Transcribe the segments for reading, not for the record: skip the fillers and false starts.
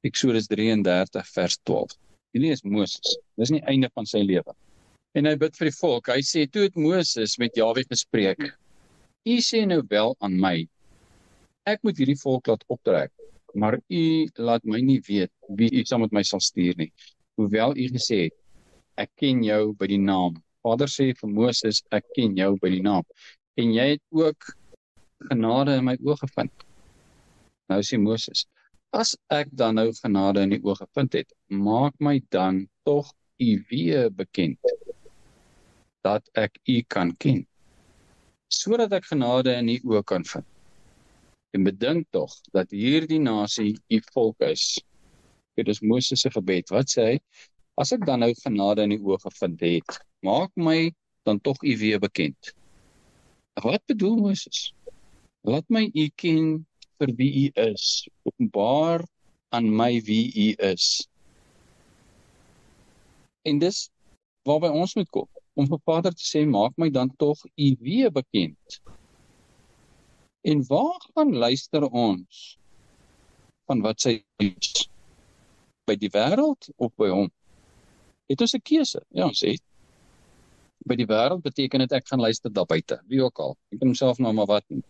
Eksodus 33 vers 12. Hierdie is Moses, dis nie einde van sy lewe. En hy bid vir die volk, hy sê, toe het Moses met Jahwe gespreek, u sê nou wel aan my, ek moet hierdie volk laat optrek, maar u laat my nie weet wie u saam met my sal stuur nie. Hoewel u gesê het, ek ken jou by die naam. Vader sê vir Moses, ek ken jou by die naam. En jy het ook genade in my oë gevind. Nou sê Moses, as ek dan nou genade in die oë gevind het, maak my dan tog u weer bekend, dat ek u kan ken, sodat ek genade in u oë kan vind. En bedink tog, dat hierdie nasie u volk is. Dit is Moses se gebed. Wat sê hy? As ek dan nou genade in die oë gevind het, maak my dan tog u weer bekend. Wat bedoel Moses? Laat my u ken vir wie u is. Openbaar aan my wie u is. En dis waarby ons moet kom. Om vir Vader te sê, maak my dan tog u weer bekend. En waar gaan luister ons van wat sy is? By die wêreld of by hom? Het ons 'n keuse? Ja, ons het. By die wêreld beteken dit ek gaan luister daar buite, wie ook al. Ek kan homself nou maar wat noem.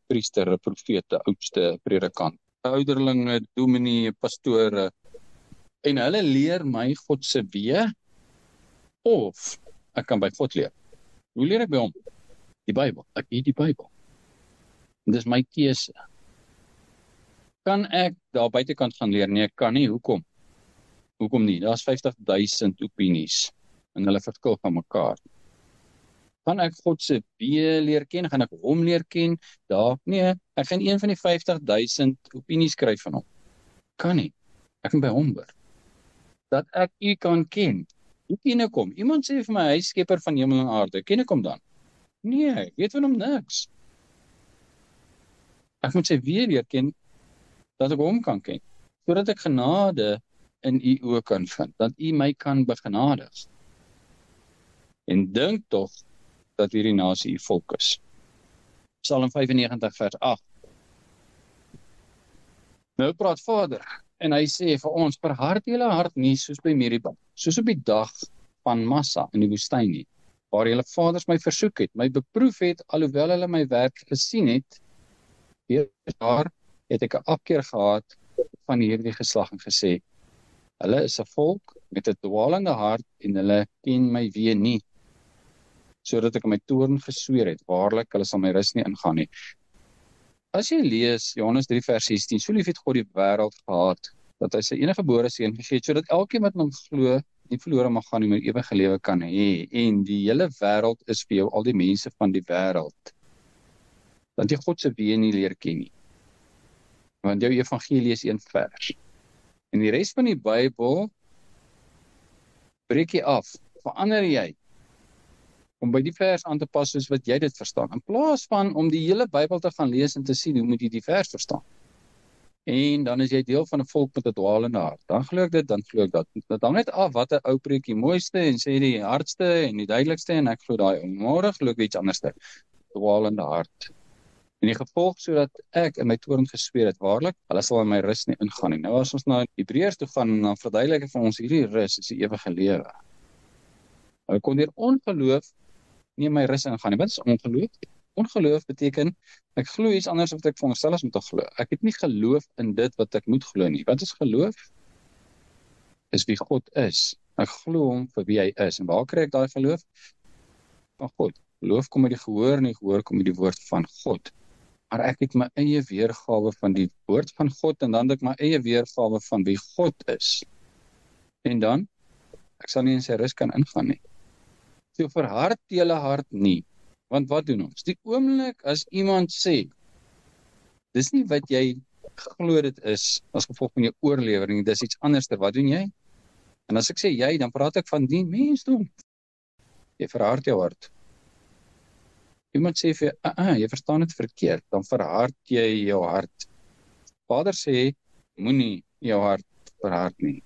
Priester, 'n profeet, 'n oudste predikant, 'n ouderlinge, dominee, pastore. En hulle leer my God se weë, of ek kan by God leer. Hoe leer ek by hom? Die Bybel. Ek het die Bybel. En dis my keuse. Kan ek daar buitekant gaan leer? Nee, ek kan nie. Hoekom? Hoekom nie? Daar's 50.000 opinies en hulle verskil van mekaar. Kan ek God se weë leer ken? Gaan ek hom leer ken? Daar, nee, ek gaan een van die 50.000 opinies kry van hom. Kan nie. Ek kan by hom hoor. Dat ek u kan ken. Hoe ken ek hom? Iemand sê vir my, hy is skepper van hemel en aarde. Ken ek hom dan? Nee, ek weet van hom niks. Ek moet sy weë leer ken, dat ek hom kan ken. Sodat ek genade in u oë kan vind. Dat u my kan begenadig. En dink tog, dat hierdie nasie u volk is. Psalm 95 vers 8. Nou praat Vader, en hy sê vir ons, verhard julle hart nie soos by Meriba, soos op die dag van Massa in die woestyn nie, waar julle vaders my versoek het, my beproef het, alhoewel hulle my werk gesien het, weer daar het ek 'n afkeer gehad van hierdie geslag en gesê, hulle is 'n volk met 'n dwaalende hart en hulle ken my weë nie, sodat ek in my toorn gesweer het, waarlik, hulle sal my rus nie ingaan nie. As jy lees Johannes 3 vers 16, so lief het God die wêreld gehad, dat hy sy enige gebore seun gegee het, sodat elkeen wat in hom glo, nie verlore mag gaan nie, maar ewige lewe kan hê. En die hele wêreld is vir jou, al die mense van die wêreld. Dat jy God se weë nie leer ken nie. Want jou evangelie is een vers. En die res van die Bybel breek jy af, verander jy om by die vers aan te pas soos wat jy dit verstaan, in plaas van om die hele Bybel te gaan lees en te sien, hoe moet jy die vers verstaan? En dan is jy deel van 'n volk met 'n dwaalende hart. Dan glo ek dit, dan glo ek dat. Dit hang net af wat 'n ou preek die mooiste en sê die hardste en die duidelikste en ek glo daai môre glo ek iets anderste. Dwaalende hart. En die gevolg sodat ek in my toorn gesweer het, waarlik, hulle sal in my rus nie ingaan nie. Nou as ons na Hebreërs toe gaan, dan verduidelik vir ons hierdie rus is die ewige lewe. Hulle kon deur ongeloof nie in my rus ingaan nie. Wat is ongeloof? Ongeloof beteken, ek glo iets anders wat ek veronderstel is om te glo. Ek het nie geloof in dit wat ek moet glo nie. Wat is geloof? Is wie God is. Ek glo hom vir wie hy is. En waar kry ek daai geloof? Van God. Geloof kom uit die gehoor en die gehoor kom uit die woord van God. Maar ek het my eie weergawe van die woord van God en dan het ek my eie weergawe van wie God is. En dan, ek sal nie in sy rus kan ingaan nie. So verhard julle hart nie. Want wat doen ons? Die oomblik as iemand sê, dis nie wat jy glo dit is, as gevolg van jou oorlewering, dis iets anderster, wat doen jy? En as ek sê jy, dan praat ek van die mensdom. Jy verhard jou hart. Iemand sê vir jou, jy verstaan dit verkeerd, dan verhard jy jou hart. Vader sê, moenie jou hart verhard nie.